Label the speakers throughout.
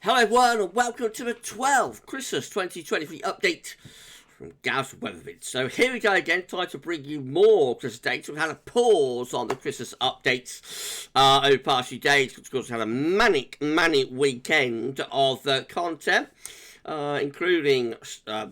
Speaker 1: Hello everyone and welcome to the 12th Christmas 2023 update from GWV Weathervid. So here we go again, time to bring you more Christmas dates. We've had a pause on the Christmas updates over the past few days because of course we had a manic weekend of content. Including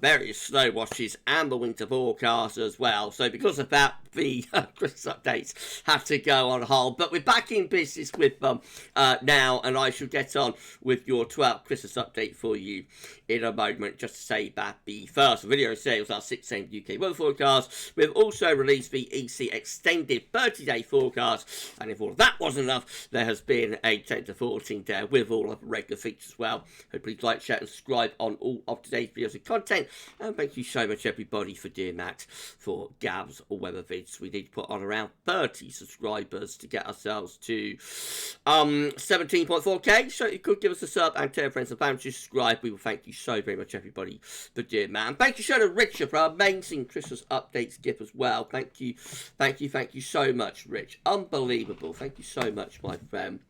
Speaker 1: various snow watches and the winter forecast as well. So because of that, the Christmas updates have to go on hold. But we're back in business with them now, and I shall get on with your 12th Christmas update for you in a moment. Just to say that the first video sales are 6 AM UK weather forecast. We've also released the EC extended 30-day forecast, and if all of that wasn't enough, there has been a 10 to 14 day with all of the regular features as well. So please like, share and subscribe on all of today's videos and content, and thank you so much everybody for doing that for GWV's weather vids. We need to put on around 30 subscribers to get ourselves to 17.4k, so you could give us a sub and tell friends and family to subscribe. We will thank you so very much everybody for doing that, and thank you so to Richard for our amazing Christmas updates gift as well. Thank you so much, Rich. Unbelievable. Thank you so much, my friend.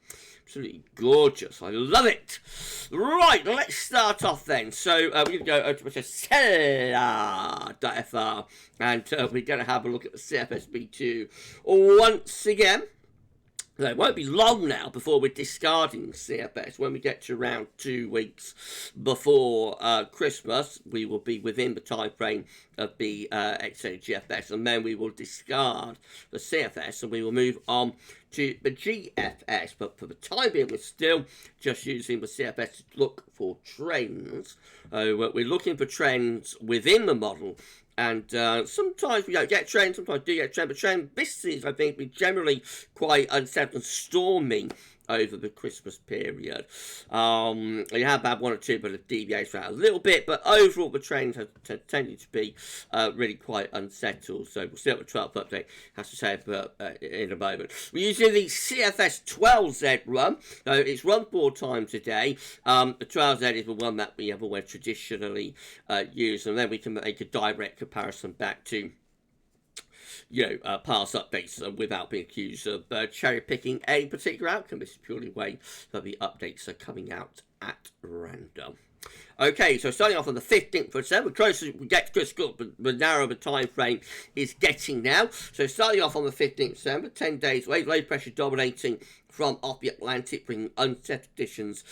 Speaker 1: Absolutely gorgeous. I love it. Right, let's start off then. So we're going to go over to Stellar.fr and we're going to have a look at the CFSB2 once again. So it won't be long now before we're discarding CFS. When we get to around 2 weeks before Christmas, we will be within the time frame of the extended GFS, and then we will discard the CFS and we will move on to the GFS. But for the time being, we're still just using the CFS to look for trends. We're looking for trends within the model. And sometimes we don't get trends, sometimes we do get trend, but trend this is, I think, be generally quite unsettled and stormy over the Christmas period. You have had one or two but have deviated around a little bit, but overall the trends have tended to be really quite unsettled. So we'll see what the 12th update has to say in a moment. We're using the CFS 12Z run. So it's run 4 times a day. The 12Z is the one that we have always traditionally used, and then we can make a direct comparison back to past updates without being accused of cherry picking a particular outcome. This is purely the way that the updates are coming out at random. Okay, so starting off on the 15th of December, closer we get to Christmas, but the narrower the time frame is getting now. So starting off on the 15th of December, 10 days away, low pressure dominating from off the Atlantic, bringing unsettled conditions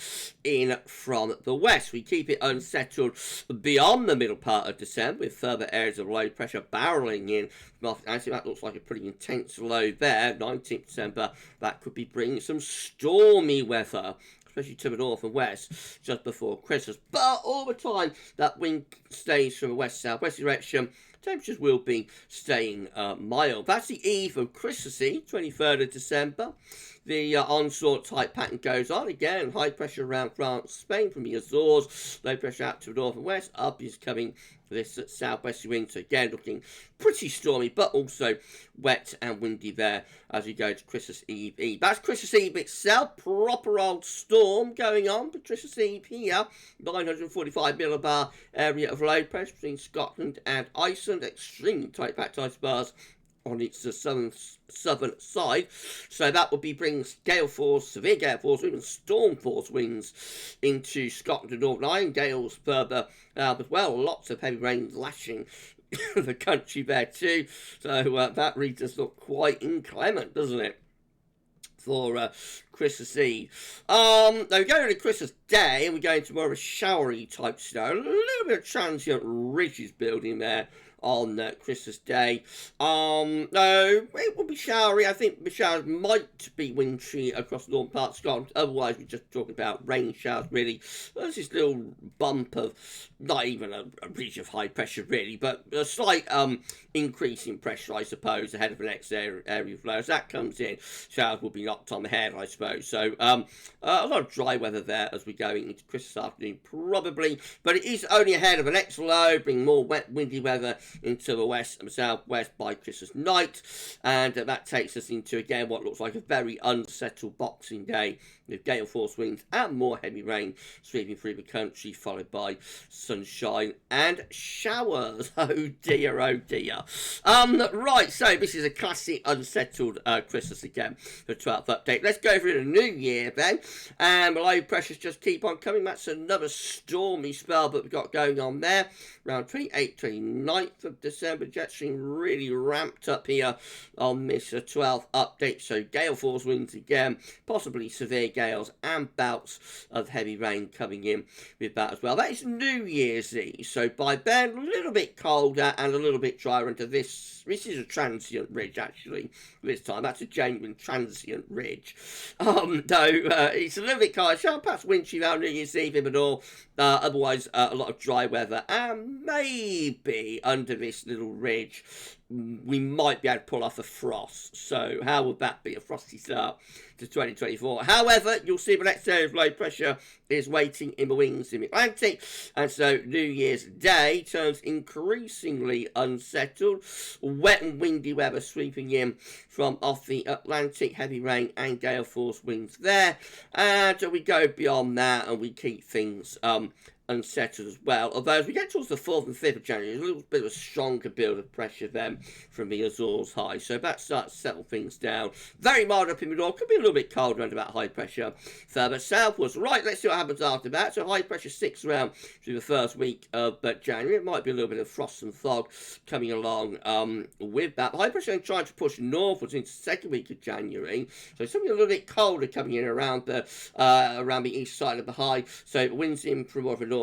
Speaker 1: in from the west. We keep it unsettled beyond the middle part of December, with further areas of low pressure barreling in from off the Atlantic. That looks like a pretty intense low there. 19th of December, that could be bringing some stormy weather, especially to the north and west, just before Christmas. But all the time, that wind stays from a west-southwest direction. Temperatures will be staying mild. That's the eve of Christmas Eve, 23rd of December. The onslaught type pattern goes on. Again, high pressure around France, Spain from the Azores. Low pressure out to the north and west. Up is coming this southwesterly wind. So again, looking pretty stormy, but also wet and windy there as we go to Christmas Eve. That's Christmas Eve itself. Proper old storm going on. But Christmas Eve here, 945 millibar area of low pressure between Scotland and Iceland. Extremely tight packed ice bars on its southern side, so that would be bringing gale force, severe gale force, even storm force winds into Scotland and Northern Ireland. Gales further as well. Lots of heavy rain lashing the country there too. So that really does look quite inclement, doesn't it, for Christmas Eve? Now we're going to Christmas Day, and we're going to more of a showery type snow. A little bit of transient ridges building there on Christmas Day. No, it will be showery. I think the showers might be wintry across the northern part of Scotland. Otherwise, we're just talking about rain showers, really. There's this little bump of, not even a ridge of high pressure, really, but a slight increase in pressure, I suppose, ahead of the next area of low. As that comes in, showers will be knocked on the head, I suppose. So, a lot of dry weather there as we're going into Christmas afternoon, probably. But it is only ahead of the next low, bringing more wet, windy weather into the west and southwest by Christmas night, and that takes us into, again, what looks like a very unsettled Boxing Day, with gale force winds and more heavy rain sweeping through the country, followed by sunshine and showers. Oh dear, oh dear. Right, so this is a classic unsettled Christmas again, the 12th update. Let's go through the new year then, and the low pressures just keep on coming. That's another stormy spell that we've got going on there, around 28th, 29th of December. Jet stream really ramped up here on this 12th update, so gale force winds again, possibly severe gales and bouts of heavy rain coming in with that as well. That is New Year's Eve, so by then a little bit colder and a little bit drier into this. This is a transient ridge actually this time. That's a genuine transient ridge. Though it's a little bit colder, so perhaps wintry around New Year's Eve in the north. Otherwise, a lot of dry weather, and maybe under this little ridge we might be able to pull off a frost. So how would that be? A frosty start to 2024. However, you'll see the next area of low pressure is waiting in the wings in the Atlantic, and so New Year's Day turns increasingly unsettled. Wet and windy weather sweeping in from off the Atlantic, heavy rain and gale force winds there, and we go beyond that and we keep things unsettled as well. Although as we get towards the 4th and 5th of January, there's a little bit of a stronger build of pressure then from the Azores high, so that starts to settle things down. Very mild up in the north, could be a little bit colder under that high pressure further southwards. Right, let's see what happens after that. So high pressure sticks around through the first week of January. It might be a little bit of frost and fog coming along with that. High pressure then trying to push northwards into the second week of January, so something a little bit colder coming in around the east side of the high, so winds in from more of a northeasterly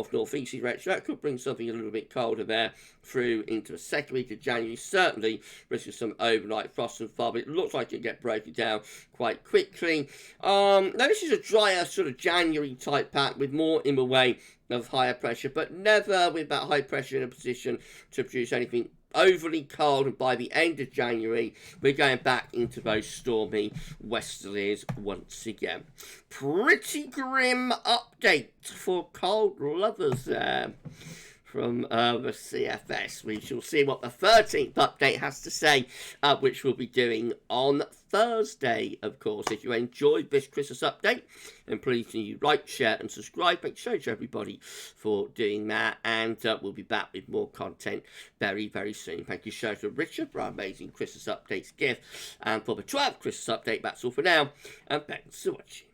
Speaker 1: direction. That could bring something a little bit colder there through into the second week of January. Certainly risk of some overnight frost and fog, but it looks like it'll get broken down quite quickly. Now this is a drier sort of January type pack with more in the way of higher pressure, but never with that high pressure in a position to produce anything overly cold, and by the end of January we're going back into those stormy westerlies once again. Pretty grim update for cold lovers there from the CFS. We shall see what the 13th update has to say, which we'll be doing on Thursday, of course. If you enjoyed this Christmas update, then please do you like, share and subscribe. Make sure to everybody for doing that, and we'll be back with more content very, very soon. Thank you so much to Richard for our amazing Christmas updates gift, and for the 12th Christmas update, that's all for now, and thanks for watching.